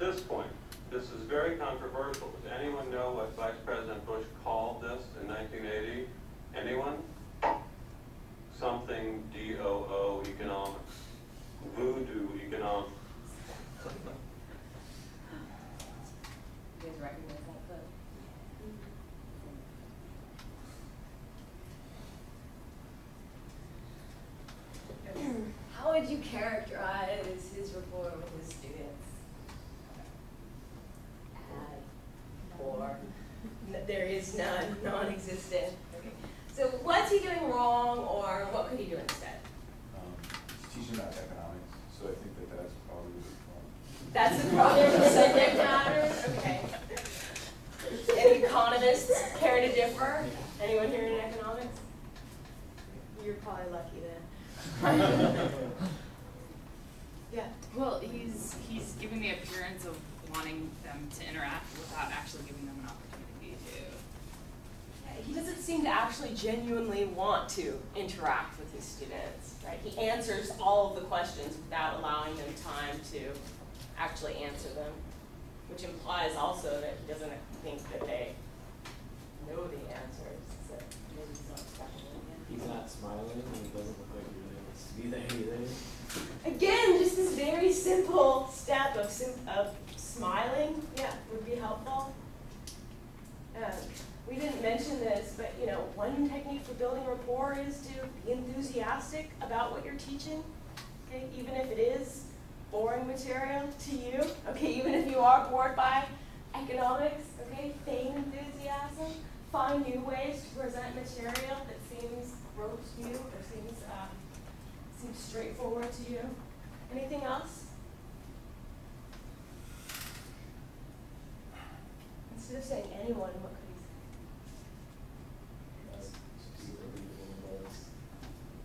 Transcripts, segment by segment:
this point. This is very controversial. Does anyone know what Vice President Bush called this in 1980? Anyone? Something DOO economics. Voodoo economics. You guys recognize that clip? How would you characterize his rapport with his students? Poor. There is none, non-existent. Okay. So what's he doing wrong, or what could he do instead? He's teaching about economics, so I think that that's probably the problem. That's the problem. The subject matter. Okay. Any economists care to differ? Anyone here in economics? You're probably lucky then. Yeah. Well, he's giving the appearance of wanting them to interact without actually giving them an opportunity to. He doesn't seem to actually genuinely want to interact with his students, right? He answers all of the questions without allowing them time to actually answer them, which implies also that he doesn't think that they know the answers. So maybe he's not expecting them yet. He's not smiling, and he doesn't look like he really wants to be there either. Again, just this very simple step of smiling, yeah, would be helpful. We didn't mention this, but you know, one technique for building rapport is to be enthusiastic about what you're teaching. Okay, even if it is boring material to you. Okay, even if you are bored by economics. Okay, feign enthusiasm. Find new ways to present material that seems gross to you or seems straightforward to you. Anything else? Instead of saying anyone, what could he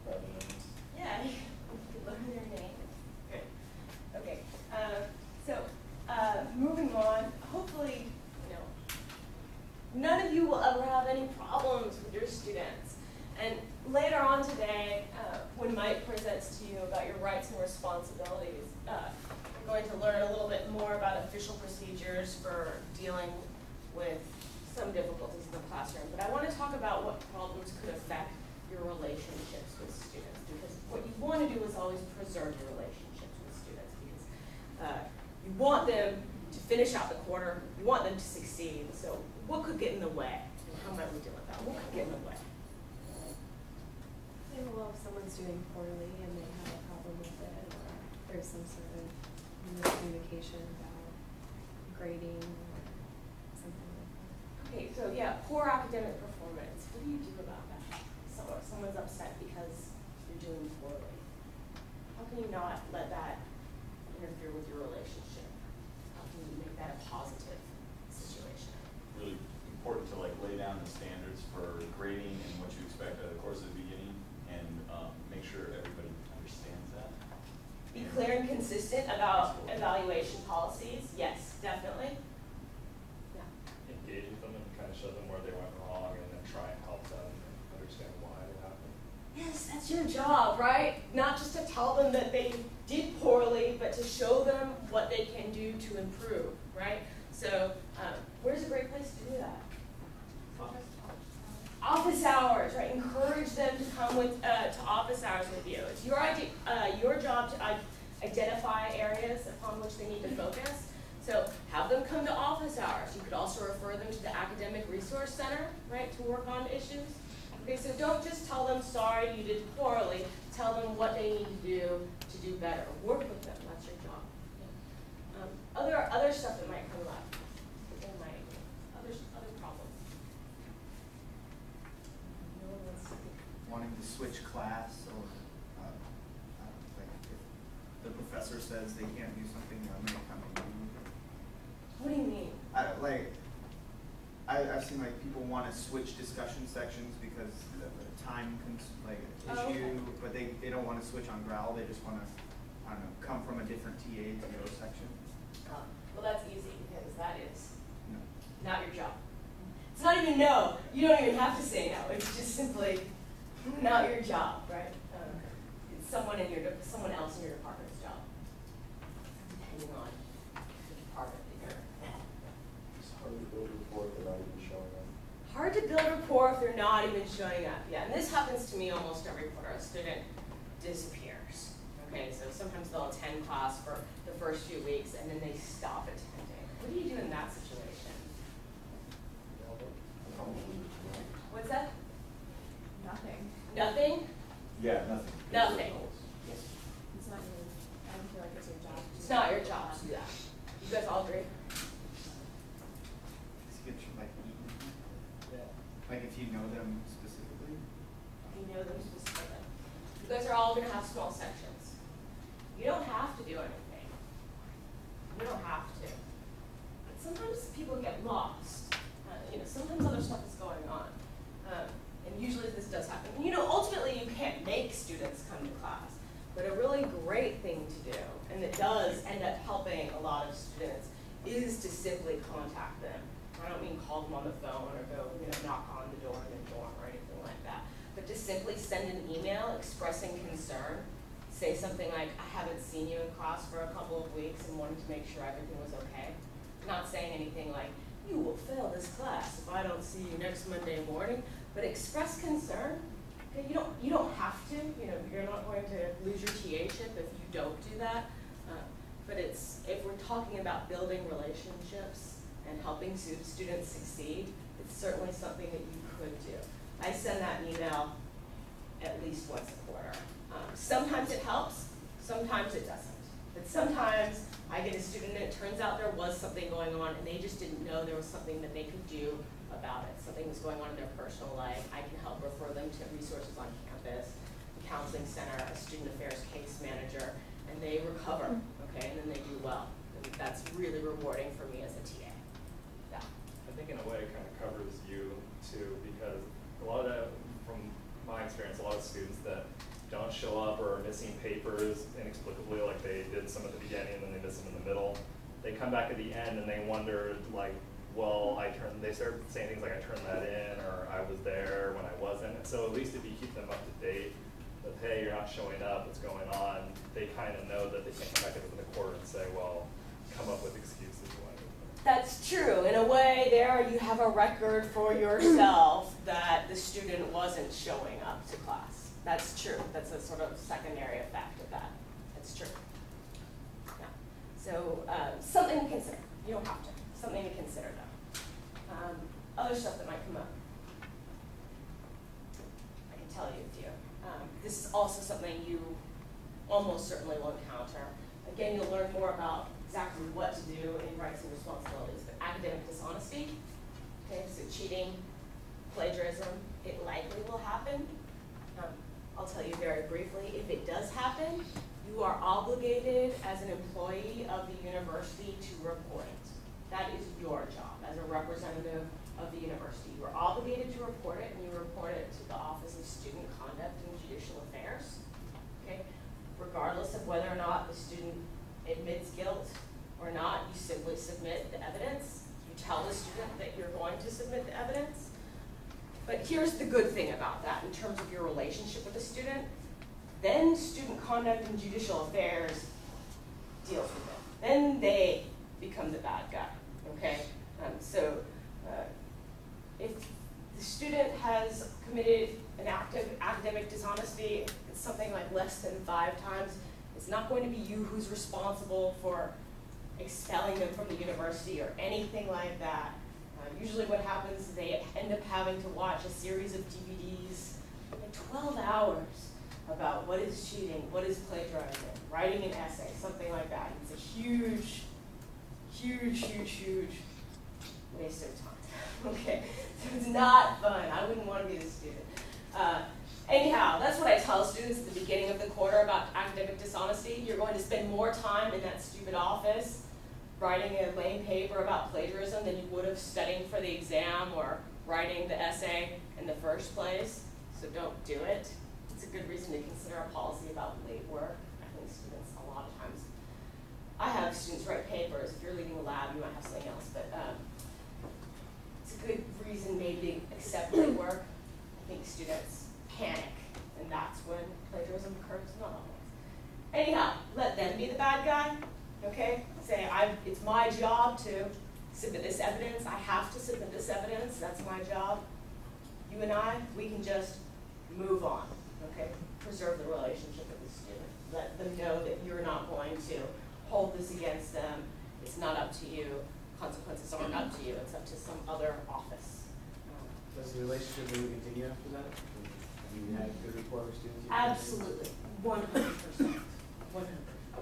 say? Yeah, you could learn their name. Good. Okay. Moving on. Hopefully, you know, none of you will ever have any problems with your students. And later on today, when Mike presents to you about your rights and responsibilities, we're going to learn a little bit more about official procedures for dealing with some difficulties in the classroom. But I want to talk about what problems could affect your relationships with students, because what you want to do is always preserve your relationships with students, because you want them to finish out the quarter, you want them to succeed. So what could get in the way? And how might we deal with that? What could get in the way? Well, if someone's doing poorly and they have a problem with it, or there's some sort of miscommunication about grading or something like that. Okay, so yeah, poor academic performance. What do you do about that? Someone's upset because you're doing poorly. How can you not let that interfere with your relationship? How can you make that a positive situation? Really important to lay down the standards for grading and what you expect out of the course at the beginning, and make sure everybody understands that. Be clear and consistent about evaluation policies. Yes, definitely. Yeah. Engage with them and kind of show them where they went wrong, and then try and help them understand why it happened. Yes, that's your job, right? Not just to tell them that they did poorly, but to show them what they can do to improve, right? So where's a great place to do that? Office hours, right? Encourage them to come with to office hours with you. It's your job to identify areas upon which they need to focus. So have them come to office hours. You could also refer them to the Academic Resource Center, right, to work on issues. Okay, so don't just tell them, sorry, you did poorly. Tell them what they need to do better. Work with them. That's your job. Yeah. Other stuff that might come up. Other problems. No one wants to. Wanting to switch class, or like if the professor says they can't do something, I'm going to come and do it. What do you mean? I've seen like people want to switch discussion sections because of the time issue, okay. But they don't want to switch on growl. They just want to, I don't know, come from a different TA to your section. Well, that's easy because that is No. not your job. It's not even no. You don't even have to say no. It's just simply not your job, right? It's someone else in your department's job, depending on the department. not even showing up yet. And this happens to me almost every quarter. A student disappears. Okay, so sometimes they'll attend class for the first few weeks and then they stop attending. What do you do in that situation? What's that? Nothing. Nothing? Yeah, nothing. Nothing. It's not your, I don't feel like it's your job. It's not your job to do that. You guys all agree? It's good to like meet with them. Yeah. Like if you know them specifically. You know them specifically. You guys are all going to have small sections. You don't have to do anything. You don't have to. But sometimes people get lost. Sometimes other stuff is going on. And usually this does happen. And ultimately you can't make students come to class. But a really great thing to do, and that does end up helping a lot of students, is to simply contact them. I don't mean call them on the phone or go, knock on the door in the dorm or anything like that. But just simply send an email expressing concern. Say something like, I haven't seen you in class for a couple of weeks and wanted to make sure everything was okay. Not saying anything like, you will fail this class if I don't see you next Monday morning. But express concern. Okay, you don't have to. You're not going to lose your TA-ship if you don't do that. But if we're talking about building relationships and helping students succeed, it's certainly something that you could do. I send that email at least once a quarter. Sometimes it helps, sometimes it doesn't. But sometimes I get a student and it turns out there was something going on and they just didn't know there was something that they could do about it. Something was going on in their personal life. I can help refer them to resources on campus, the counseling center, a student affairs case manager, and they recover, okay, and then they do well. And that's really rewarding for me as a TA. Yeah. I think in a way it kind of covers you too, because a lot of that, from my experience, a lot of students that don't show up or are missing papers inexplicably, like they did some at the beginning and then they miss them in the middle, they come back at the end and they wonder, like, well, they start saying things like I turned that in or I was there when I wasn't. And so at least if you keep them up to date with, hey, you're not showing up, what's going on, they kind of know that they can't come back at the end of the quarter and say, well, come up with excuses. That's true. In a way, there you have a record for yourself that the student wasn't showing up to class. That's true. That's a sort of secondary effect of that. That's true. Yeah. So something to consider. You don't have to. Something to consider, though. Other stuff that might come up. I can tell you a few. This is also something you almost certainly will encounter. Again, you'll learn more about exactly what to do in rights and responsibilities. But academic dishonesty, okay, so cheating, plagiarism, it likely will happen. I'll tell you very briefly, if it does happen, you are obligated as an employee of the university to report it. That is your job as a representative of the university. You are obligated to report it, and you report it to the Office of Student Conduct and Judicial Affairs. Okay? Regardless of whether or not the student admits guilt or not, you simply submit the evidence. You tell the student that you're going to submit the evidence. But here's the good thing about that in terms of your relationship with the student. Then Student Conduct and Judicial Affairs deals with it. Then they become the bad guy, okay? If the student has committed an act of academic dishonesty, it's something like less than 5 times, it's not going to be you who's responsible for expelling them from the university or anything like that. Usually what happens is they end up having to watch a series of DVDs, like 12 hours, about what is cheating, what is plagiarizing, writing an essay, something like that. It's a huge, huge, huge, huge waste of time, okay? So it's not fun. I wouldn't want to be the student. Anyhow, that's what I tell students at the beginning of the quarter about academic dishonesty. You're going to spend more time in that stupid office writing a lame paper about plagiarism than you would have studying for the exam or writing the essay in the first place. So don't do it. It's a good reason to consider a policy about late work. I think students, a lot of times, I have students write papers. If you're leading a lab, you might have something else, but it's a good reason maybe to accept late work. I think students panic, and that's when plagiarism occurs, not always. Anyhow, let them be the bad guy, okay? Say, it's my job to submit this evidence. I have to submit this evidence. That's my job. You and I, we can just move on, okay? Preserve the relationship with the student. Let them know that you're not going to hold this against them. It's not up to you. Consequences aren't up to you. It's up to some other office. Does the relationship really continue after that? Have you had good rapport with students? Absolutely, 100%. 100%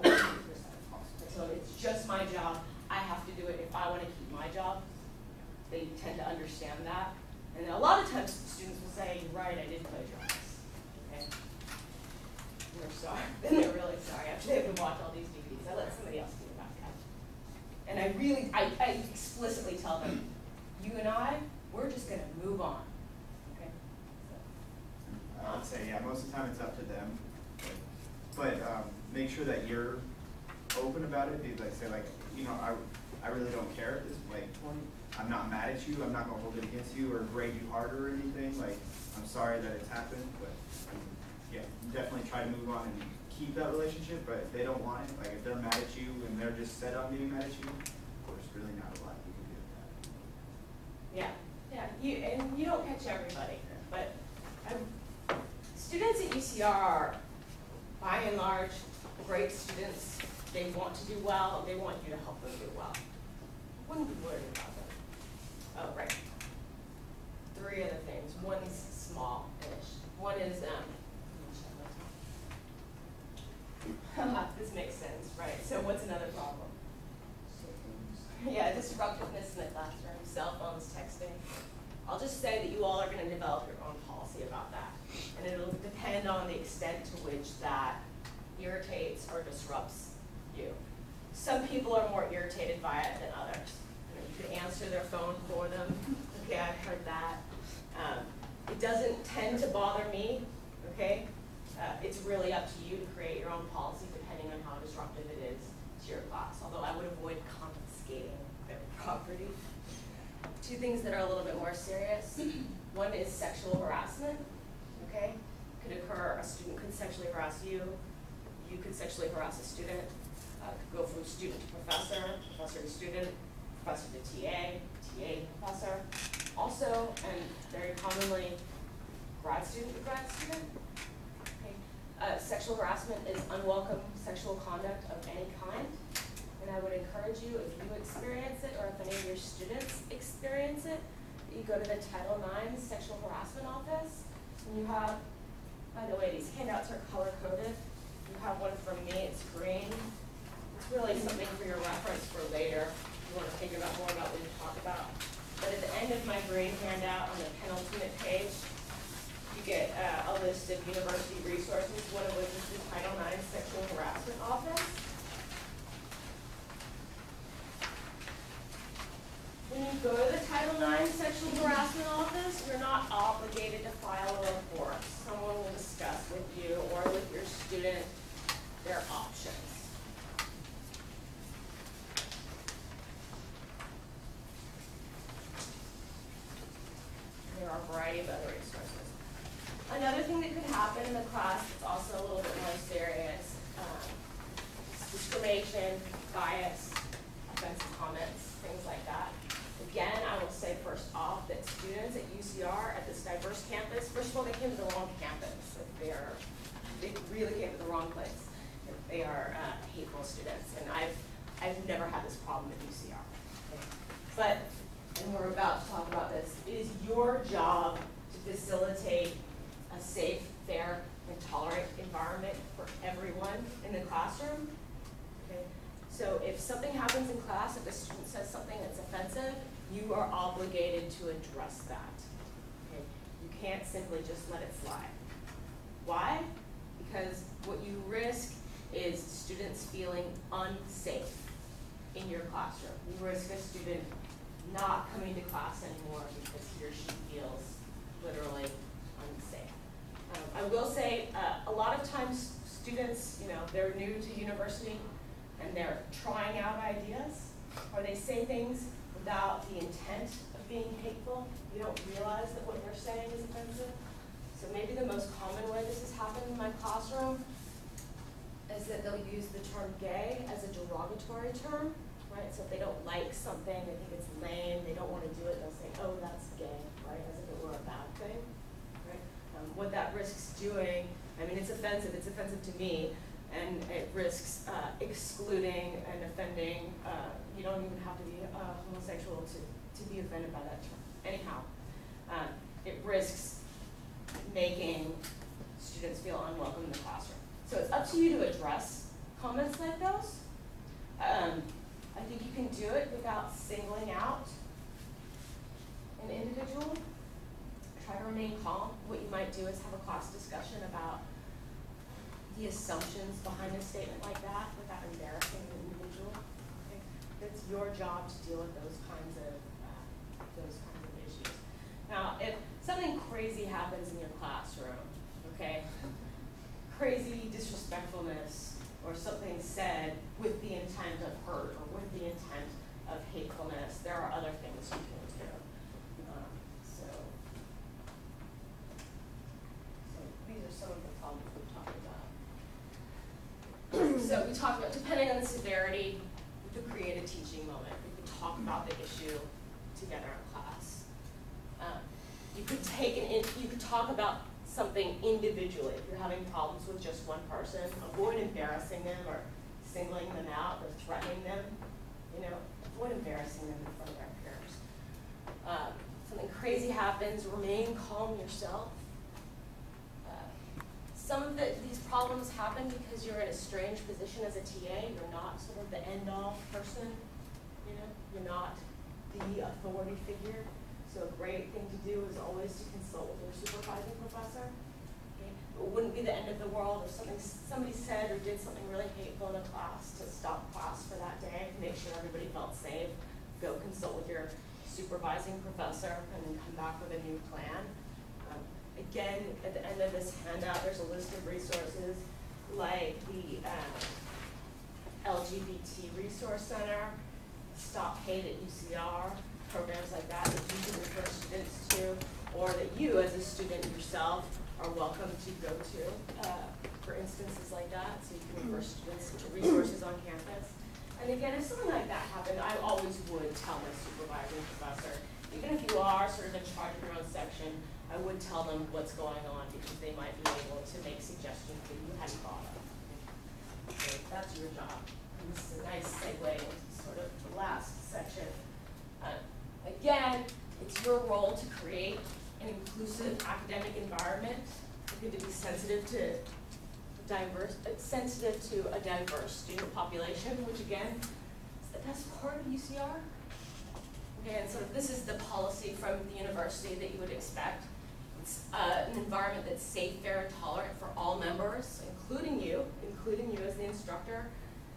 possible. So it's just my job. I have to do it if I want to keep my job. They tend to understand that. And a lot of times students will say, "You're right, I did plagiarize." Okay? They're sorry. Then they're really sorry after they have to watch all these DVDs. I let somebody else do the back end. And I explicitly tell them, you and I, we're just going to move on. Okay? So. I would say, yeah, most of the time it's up to them. But make sure that you're open about it. Be like, say, like, you know, I really don't care at this point. I'm not mad at you. I'm not going to hold it against you or grade you harder or anything. Like, I'm sorry that it's happened, but yeah, definitely try to move on and keep that relationship. But if they don't want it, like if they're mad at you and they're just set on being mad at you, there's really not a lot you can do with that. Yeah, and you don't catch everybody, but students at UCR are, by and large, great students. They want to do well. They want you to help them do well. Wouldn't be worried about them. Oh, right. 3 other things. One's small-ish. One is, this makes sense, right? So what's another problem? Yeah, disruptiveness in the classroom, cell phones, texting. I'll just say that you all are going to develop your own policy about that. And it'll depend on the extent to which that irritates or disrupts you. Some people are more irritated by it than others. You could answer their phone for them. Okay, I've heard that. It doesn't tend to bother me, okay? It's really up to you to create your own policy depending on how disruptive it is to your class, although I would avoid confiscating their property. 2 things that are a little bit more serious. One is sexual harassment, okay? Could occur, a student could sexually harass you, you could sexually harass a student. Could go from student to professor, professor to student, professor to TA, TA to professor. Also, and very commonly, grad student to grad student. Okay. Sexual harassment is unwelcome sexual conduct of any kind. And I would encourage you, if you experience it or if any of your students experience it, you go to the Title IX Sexual Harassment Office. And you have, by the way, these handouts are color-coded. You have one from me, it's green. It's really something for your reference for later. If you want to think about more about what we talk about. But at the end of my green handout on the penultimate page, you get a list of university resources, one of which is the Title IX Sexual Harassment Office. When you go to the Title IX Sexual Harassment Office, you're not obligated to file a report. Someone will discuss with you or with your student their options. There are a variety of other resources. Another thing that could happen in the class that's also a little bit more serious, discrimination, bias, offensive comments, things like that. Again, I will say first off that students at UCR at this diverse campus, first of all, they came to the wrong campus. They really came to the wrong place. They are hateful students, and I've never had this problem at UCR. Okay? But, and we're about to talk about this, it is your job to facilitate a safe, fair, and tolerant environment for everyone in the classroom. Okay? So if something happens in class, if a student says something that's offensive, you are obligated to address that. Okay? You can't simply just let it slide. Why? Because what you risk is students feeling unsafe in your classroom. You risk a student not coming to class anymore because he or she feels literally unsafe. I will say a lot of times students, they're new to university and they're trying out ideas, or they say things without the intent of being hateful. You don't realize that what they're saying is offensive. So maybe the most common way this has happened in my classroom is that they'll use the term gay as a derogatory term, right? So if they don't like something, they think it's lame, they don't want to do it, they'll say, oh, that's gay, right, as if it were a bad thing, right? What that risks doing, I mean, it's offensive to me, and it risks excluding and offending. You don't even have to be homosexual to be offended by that term. Anyhow, it risks making students feel unwelcome in the classroom. So it's up to you to address comments like those. I think you can do it without singling out an individual. Try to remain calm. What you might do is have a class discussion about the assumptions behind a statement like that without embarrassing the individual. Okay? It's your job to deal with those kinds of issues. Now, if something crazy happens in your classroom, okay, crazy disrespectfulness or something said with the intent of hurt or with the intent of hatefulness, there are other things you can do. So these are some of the problems we've talked about. So we talked about, depending on the severity, we could create a teaching moment. We could talk about the issue together in class. You could talk about something individually. If you're having problems with just one person, avoid embarrassing them or singling them out or threatening them. Avoid embarrassing them in front of their peers. Something crazy happens, remain calm yourself. Some of these problems happen because you're in a strange position as a TA. You're not sort of the end-all person. You're not the authority figure. So a great thing to do is always to consult with your supervising professor. Okay? It wouldn't be the end of the world if somebody said or did something really hateful in a class to stop class for that day, make sure everybody felt safe. Go consult with your supervising professor and then come back with a new plan. Again, at the end of this handout, there's a list of resources like the LGBT Resource Center, Stop Hate at UCR, programs like that you can refer students to, or that you as a student yourself are welcome to go to for instances like that. So you can refer students to resources on campus. And again, if something like that happened, I always would tell my supervising professor, even if you are sort of in charge of your own section, I would tell them what's going on because they might be able to make suggestions that you hadn't thought of. So that's your job. And this is a nice segue into sort of the last section. Again, it's your role to create an inclusive academic environment. You're going to be sensitive to a diverse student population, which again is the best part of UCR. Okay, and so this is the policy from the university that you would expect. It's an environment that's safe, fair, and tolerant for all members, including you as the instructor,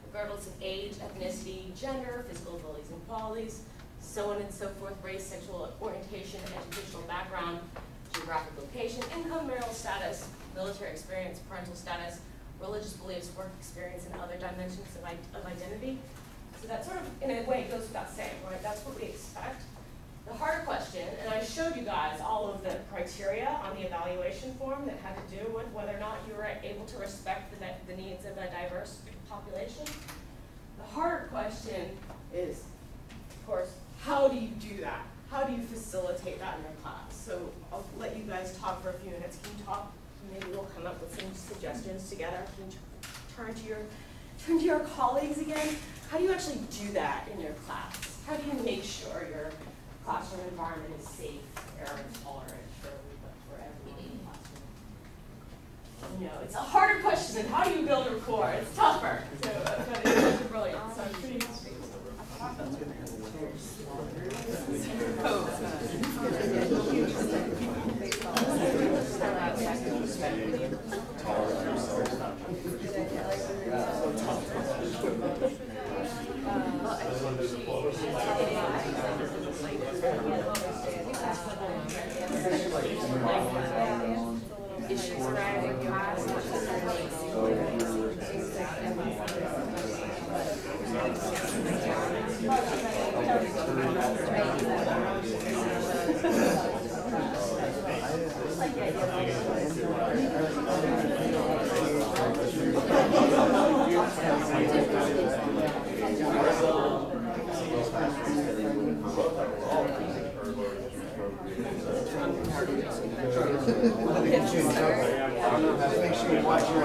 regardless of age, ethnicity, gender, physical abilities and qualities, so on and so forth, race, sexual orientation, educational background, geographic location, income, marital status, military experience, parental status, religious beliefs, work experience, and other dimensions of identity. So that sort of, in a way, goes without saying, right? That's what we expect. The harder question, and I showed you guys all of the criteria on the evaluation form that had to do with whether or not you were able to respect the needs of a diverse population. The harder question is, of course, how do you do that? How do you facilitate that in your class? So I'll let you guys talk for a few minutes. Can you talk? Maybe we'll come up with some suggestions together. Can you turn to your colleagues again? How do you actually do that in your class? How do you make sure your classroom environment is safe, fair, and tolerant for everyone in the classroom? It's a harder question than how do you build rapport. It's tougher. So, but it's brilliant. So I'm pretty happy. Issues around class, not Make sure you watch your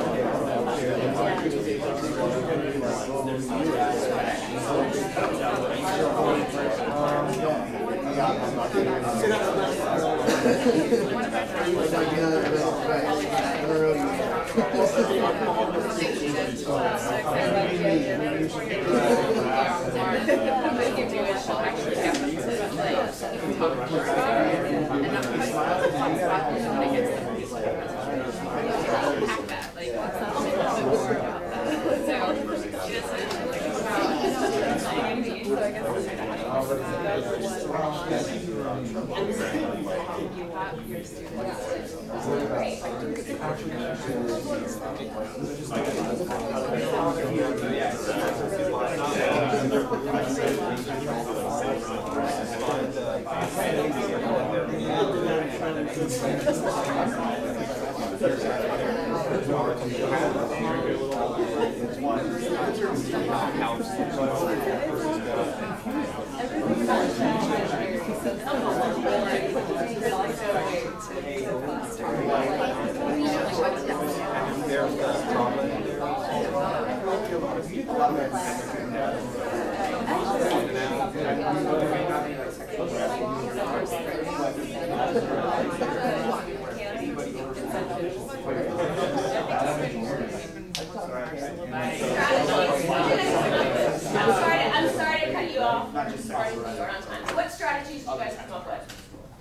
I'm sorry to cut you off. Sorry, we're on time. So what strategies do you guys come up with?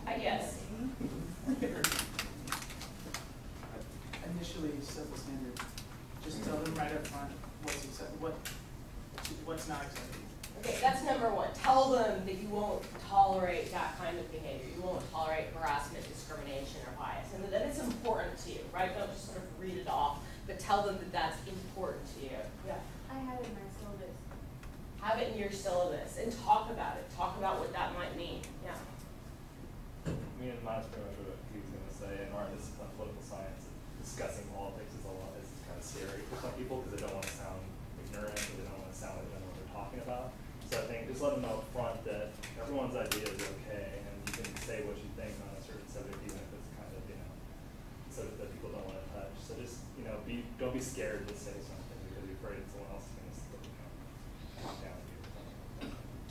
Ideas? Initially set the standard. Just tell them right up front what's not acceptable. Okay, that's number one. Tell them that you won't tolerate that kind of behavior. You won't tolerate harassment, discrimination, or bias, and that it's important to you, right? Don't just sort of read it off, but tell them that that's important to you. Yeah. I have it in my syllabus. Have it in your syllabus and talk about it. Talk about what that might mean. Yeah. I mean, mine's pretty much what he was going to say. In our discipline, political science, discussing politics is kind of scary for some people because they don't want to sound ignorant or they don't want to sound like they don't know what they're talking about. So I think just let them know up front that everyone's idea is okay, and you can say what you think on a certain subject, even if it's kind of, subject that people don't want to touch. So just, don't be scared to say something because you're afraid someone else is going to talk down to you.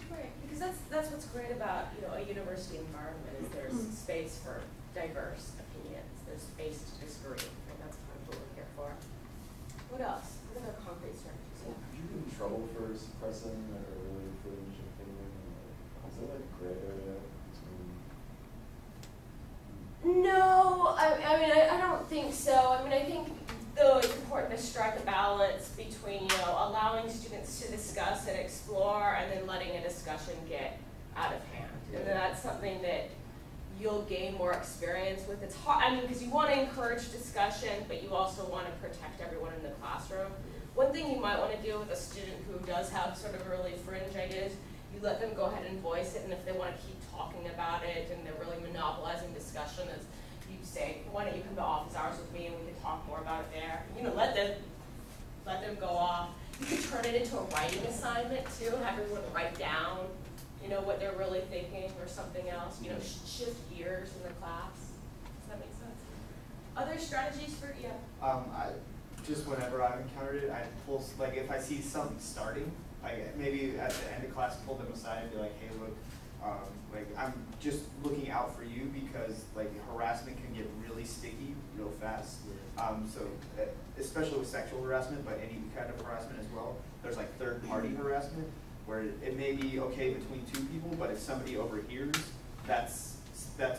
Right, because that's what's great about a university environment is there's space for diverse opinions. There's space to disagree, and that's kind of what we're here for. What else? What other concrete strategies? Yeah. Have you been in trouble for suppressing or really fringe opinion? Is there like a gray area between? No, I don't think so. I mean, I think though it's important to strike a balance between allowing students to discuss and explore, and then letting a discussion get out of hand. Yeah. And then that's something that you'll gain more experience with. It's hard, because you want to encourage discussion, but you also want to protect everyone in the classroom. One thing you might want to do with a student who does have sort of really fringe ideas, you let them go ahead and voice it, and if they want to keep talking about it and they're really monopolizing discussion, as you say, why don't you come to office hours with me and we can talk more about it there. Let them go off. You could turn it into a writing assignment too, have everyone write down what they're really thinking or something else, shift gears in the class. Does that make sense? Other strategies for, yeah? Just whenever I've encountered it, I pull, like if I see something starting, maybe at the end of class pull them aside and be like, hey look, I'm just looking out for you because harassment can get really sticky real fast. Especially with sexual harassment, but any kind of harassment as well. There's third party harassment where it may be okay between two people, but if somebody overhears, that's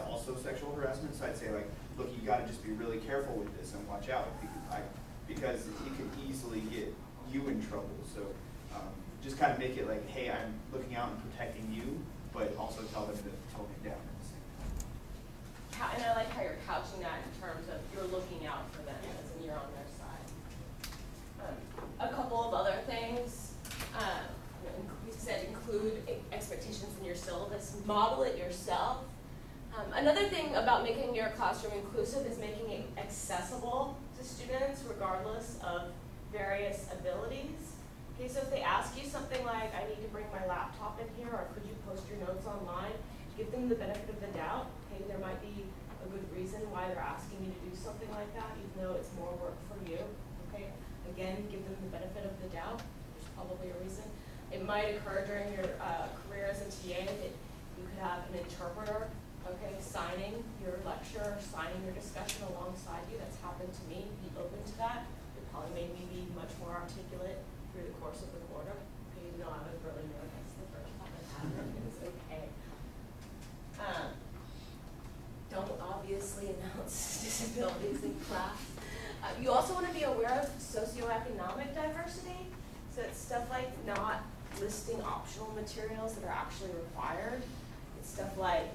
also sexual harassment. So I'd say look, you got to just be really careful with this and watch out because it can easily get you in trouble. So just kind of make it hey, I'm looking out and protecting you, but also tell them to tone it down at the same time. And I like how you're couching that in terms of you're looking out for them as in you're on their side. A couple of other things. We said include expectations in your syllabus. Model it yourself. Another thing about making your classroom inclusive is making it accessible to students regardless of various abilities. Okay, so if they ask you something like, I need to bring my laptop in here, or could you post your notes online, give them the benefit of the doubt. Okay, there might be a good reason why they're asking you to do something like that, even though it's more work for you, okay? Again, give them the benefit of the doubt. There's probably a reason. It might occur during your career as a TA that you could have an interpreter, okay, signing your lecture, signing your discussion alongside you. That's happened to me. Be open to that. It probably made me be much more articulate through the course of the quarter. Okay, even though I was really nervous the first time it happened. It was okay. Don't obviously announce disabilities in class. You also want to be aware of socioeconomic diversity. So it's stuff like not listing optional materials that are actually required. It's stuff like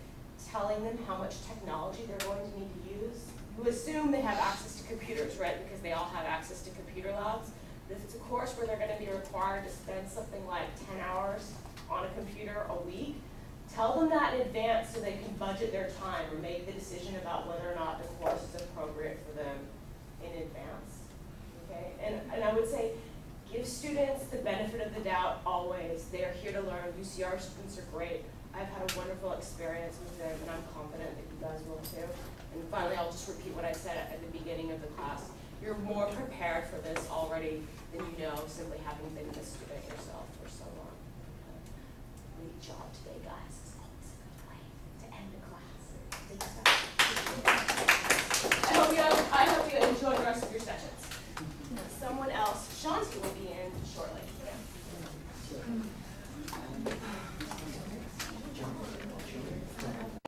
telling them how much technology they're going to need to use. You assume they have access to computers, right? Because they all have access to computer labs. But if it's a course where they're going to be required to spend something like 10 hours on a computer a week, tell them that in advance so they can budget their time or make the decision about whether or not the course is appropriate for them in advance. Okay? And I would say, give students the benefit of the doubt always. They are here to learn. UCR students are great. I've had a wonderful experience with them, and I'm confident that you guys will too. And finally, I'll just repeat what I said at the beginning of the class. You're more prepared for this already than you know, simply having been a student yourself for so long. Great job today, guys. It's always a good way to end the class. I hope you enjoy the rest of your sessions. Someone else, Shanti will be in shortly.